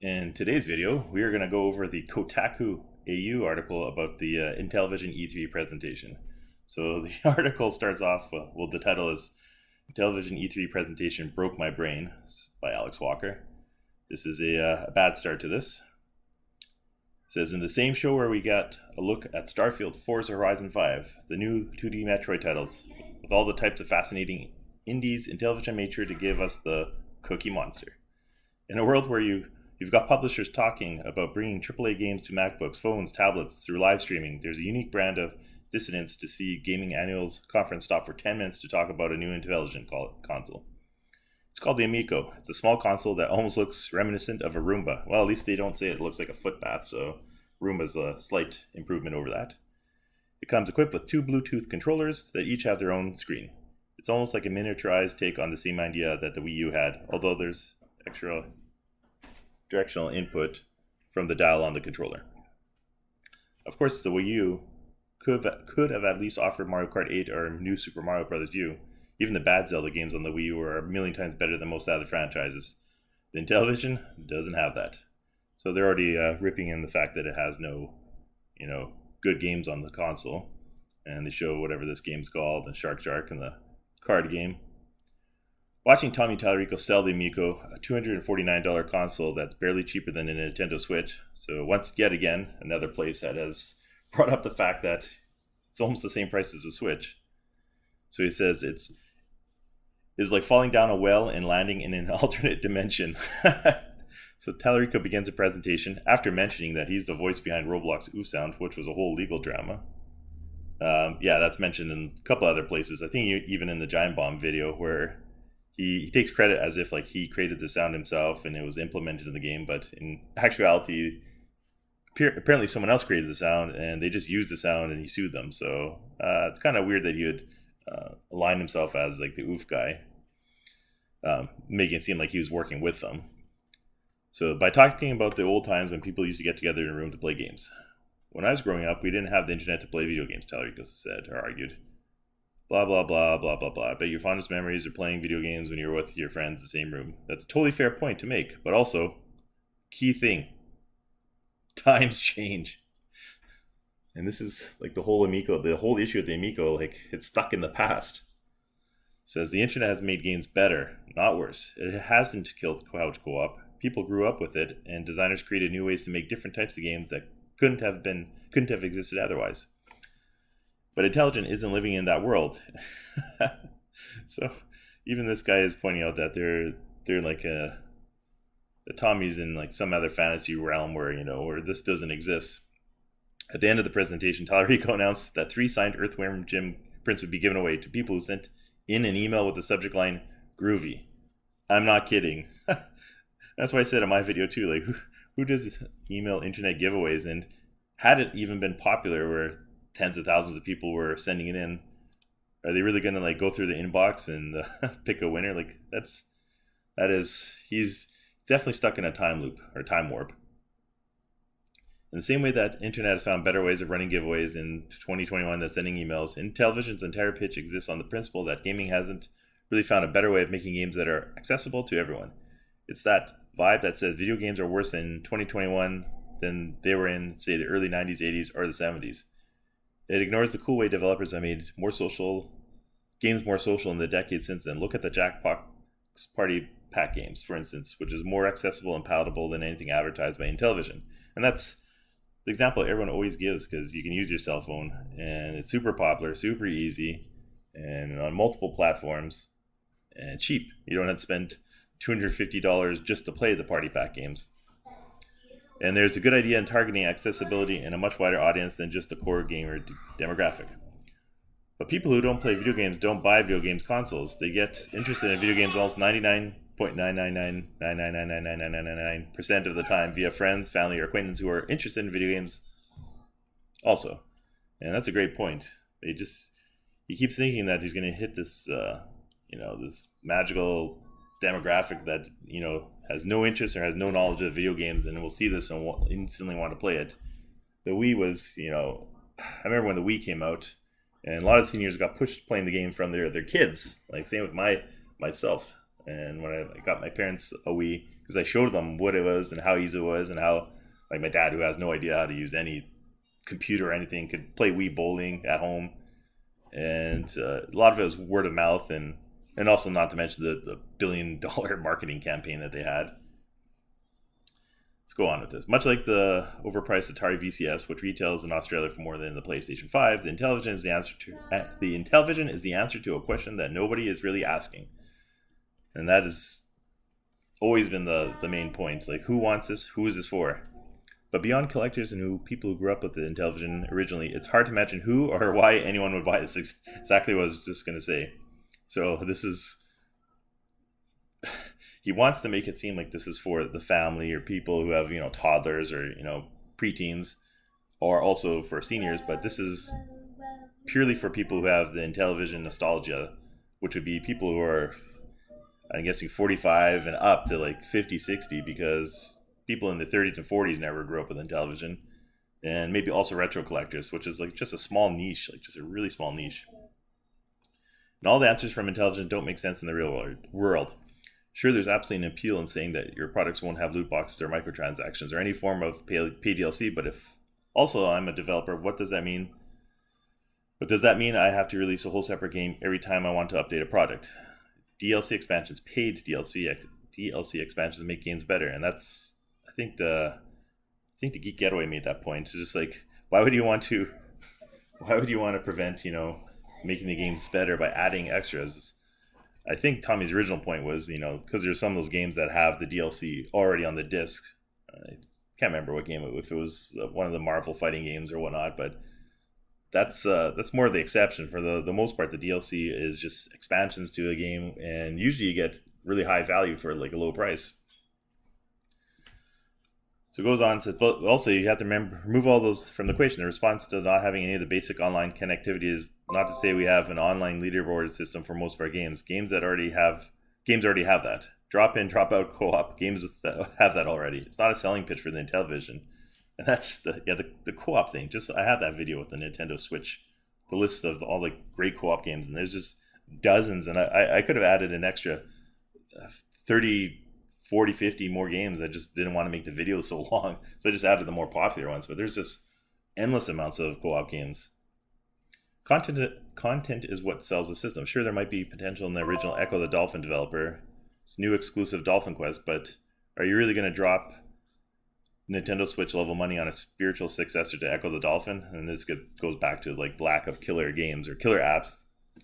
In today's video, we are going to go over the Kotaku AU article about the Intellivision E3 presentation. So the article starts off, the title is Intellivision E3 Presentation Broke My Brain by Alex Walker. This is a bad start to this. It says, in the same show where we got a look at Starfield, Forza Horizon 5, the new 2D Metroid titles, with all the types of fascinating indies, Intellivision made sure to give us the Cookie Monster. In a world where you've got publishers talking about bringing AAA games to MacBooks, phones, tablets through live streaming, there's a unique brand of dissonance to see Gaming Annual's conference stop for 10 minutes to talk about a new Intellivision console. It's called the Amico. It's a small console that almost looks reminiscent of a Roomba. Well, at least they don't say it looks like a foot bath, so Roomba's a slight improvement over that. It comes equipped with two Bluetooth controllers that each have their own screen. It's almost like a miniaturized take on the same idea that the Wii U had, although there's extra directional input from the dial on the controller. Of course, the Wii U could have at least offered Mario Kart 8 or New Super Mario Bros. U. Even the bad Zelda games on the Wii U are a million times better than most other franchises. The Intellivision doesn't have that. So they're already ripping in the fact that it has no, good games on the console. And they show whatever this game's called, the Shark and the card game. Watching Tommy Talarico sell the Amico, a $249 console that's barely cheaper than a Nintendo Switch. So yet again, another place that has brought up the fact that it's almost the same price as a Switch. So he says it's like falling down a well and landing in an alternate dimension. So Talarico begins the presentation after mentioning that he's the voice behind Roblox Sound, which was a whole legal drama. That's mentioned in a couple other places. I think even in the Giant Bomb video where he takes credit as if like he created the sound himself and it was implemented in the game, but in actuality, apparently someone else created the sound and they just used the sound and he sued them. So it's kind of weird that he would align himself as like the oof guy, making it seem like he was working with them. So by talking about the old times when people used to get together in a room to play games. When I was growing up, we didn't have the internet to play video games, Talarico said or argued. Blah, blah, blah, blah, blah, blah. I bet your fondest memories are playing video games when you were with your friends in the same room. That's a totally fair point to make, but also, key thing, times change. And this is like the whole Amico, the whole issue with the Amico, like it's stuck in the past. It says the internet has made games better, not worse. It hasn't killed couch co-op. People grew up with it, and designers created new ways to make different types of games that couldn't have existed otherwise. But Intellivision isn't living in that world. So even this guy is pointing out that they're like the Tommy's in like some other fantasy realm where where this doesn't exist. At the end of the presentation, Talarico announced that 3 signed Earthworm Jim prints would be given away to people who sent in an email with the subject line "Groovy." I'm not kidding. That's why I said in my video too, like who does email internet giveaways? And had it even been popular where tens of thousands of people were sending it in, are they really going to like go through the inbox and pick a winner? Like he's definitely stuck in a time loop or time warp. In the same way that internet has found better ways of running giveaways in 2021 than sending emails, Intellivision's entire pitch exists on the principle that gaming hasn't really found a better way of making games that are accessible to everyone. It's that vibe that says video games are worse in 2021 than they were in, say, the early 90s, 80s, or the 70s. It ignores the cool way developers have made games more social in the decades since then. Look at the Jackbox Party Pack games, for instance, which is more accessible and palatable than anything advertised by Intellivision. And that's the example everyone always gives because you can use your cell phone and it's super popular, super easy, and on multiple platforms and cheap. You don't have to spend $250 just to play the Party Pack games. And there's a good idea in targeting accessibility in a much wider audience than just the core gamer demographic. But people who don't play video games don't buy video games consoles. They get interested in video games almost 99.999999999% of the time via friends, family, or acquaintances who are interested in video games also. And that's a great point. He keeps thinking that he's going to hit this, this magical demographic that has no interest or has no knowledge of video games and will see this and will instantly want to play it. The Wii was, I remember when the Wii came out, and a lot of seniors got pushed playing the game from their kids. Like same with myself. And when I got my parents a Wii, because I showed them what it was and how easy it was, and how like my dad, who has no idea how to use any computer or anything, could play Wii bowling at home. And a lot of it was word of mouth, and also not to mention the $1 billion marketing campaign that they had. Let's go on with this. Much like the overpriced Atari VCS, which retails in Australia for more than the PlayStation 5, the Intellivision is the answer to a question that nobody is really asking, and that has always been the main point. Like, who wants this? Who is this for? But beyond collectors and people who grew up with the Intellivision originally, it's hard to imagine who or why anyone would buy this. Exactly what I was just going to say. So this is... He wants to make it seem like this is for the family or people who have, toddlers or, preteens, or also for seniors, but this is purely for people who have the Intellivision nostalgia, which would be people who are, I'm guessing, 45 and up to like 50, 60, because people in the 30s and 40s never grew up with Intellivision, and maybe also retro collectors, which is like just a small niche, like just a really small niche. And all the answers from Intellivision don't make sense in the real world. Sure, there's absolutely an appeal in saying that your products won't have loot boxes or microtransactions or any form of pay DLC, but if also I'm a developer, what does that mean? But does that mean I have to release a whole separate game every time I want to update a product? DLC expansions, paid DLC expansions make games better, and that's I think the Geek Getaway made that point. It's just like, why would you want to prevent making the games better by adding extras? I think Tommy's original point was, because there's some of those games that have the DLC already on the disc. I can't remember what game if it was one of the Marvel fighting games or whatnot, but that's more of the exception. For the most part, the DLC is just expansions to a game, and usually you get really high value for like a low price. So it goes on and says, but also you have to remove all those from the equation. The response to not having any of the basic online connectivity is not to say we have an online leaderboard system for most of our games. Games already have that. Drop in, drop out co-op games have that already. It's not a selling pitch for the Intellivision. And that's the co-op thing. Just I have that video with the Nintendo Switch, the list of all the great co-op games, and there's just dozens. And I could have added an extra 30, 40, 50 more games. I just didn't want to make the video so long, so I just added the more popular ones. But there's just endless amounts of co-op games. Content is what sells the system. Sure, there might be potential in the original Echo the Dolphin developer's new exclusive Dolphin Quest, but are you really going to drop Nintendo Switch level money on a spiritual successor to Echo the Dolphin? And this goes back to like lack of killer games or killer apps,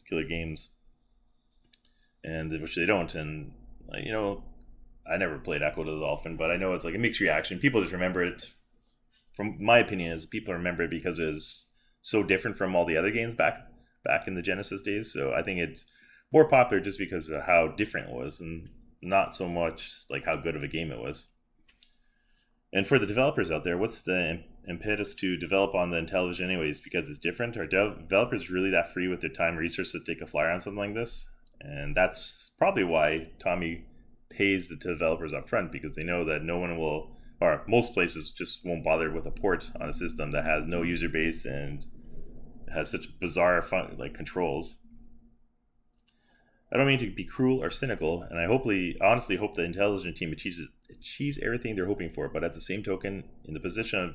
killer games, and which they don't. And I never played Echo the Dolphin, but I know it's like a mixed reaction. People just remember it. From my opinion, is people remember it because it was so different from all the other games back in the Genesis days. So I think it's more popular just because of how different it was, and not so much like how good of a game it was. And for the developers out there, what's the impetus to develop on the Intellivision anyways? Because it's different? Are developers really that free with their time and resources to take a flyer on something like this? And that's probably why Tommy pays the developers up front, because they know that no one will, or most places just won't bother with a port on a system that has no user base and has such bizarre controls. I don't mean to be cruel or cynical, and I honestly hope the Intellivision team achieves everything they're hoping for, but at the same token, in the position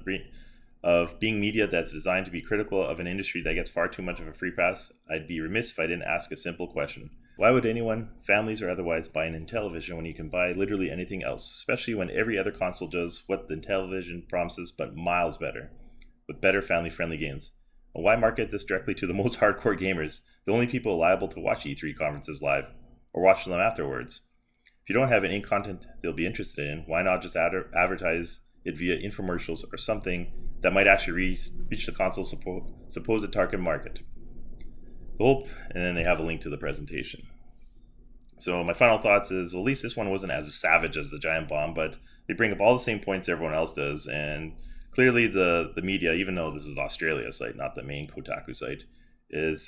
of being media that's designed to be critical of an industry that gets far too much of a free pass, I'd be remiss if I didn't ask a simple question. Why would anyone, families or otherwise, buy an Intellivision when you can buy literally anything else, especially when every other console does what the Intellivision promises but miles better, with better family-friendly games? Well, why market this directly to the most hardcore gamers, the only people liable to watch E3 conferences live, or watch them afterwards? If you don't have any content they'll be interested in, why not just advertise it via infomercials or something that might actually reach the console's supposed target market? And then they have a link to the presentation. So my final thoughts is, well, at least this one wasn't as savage as the Giant Bomb, but they bring up all the same points everyone else does, and clearly the media, even though this is Australia site, not the main Kotaku site,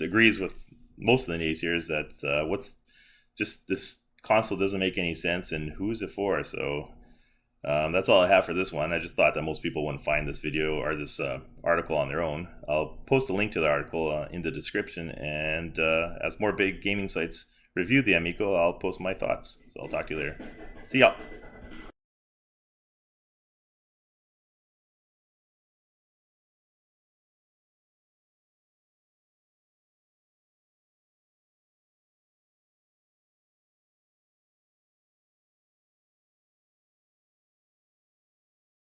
agrees with most of the naysayers that what's just this console doesn't make any sense, and who's it for? So that's all I have for this one. I just thought that most people wouldn't find this video or this article on their own. I'll post a link to the article in the description, and as more big gaming sites review the Amico, I'll post my thoughts. So I'll talk to you later. See y'all.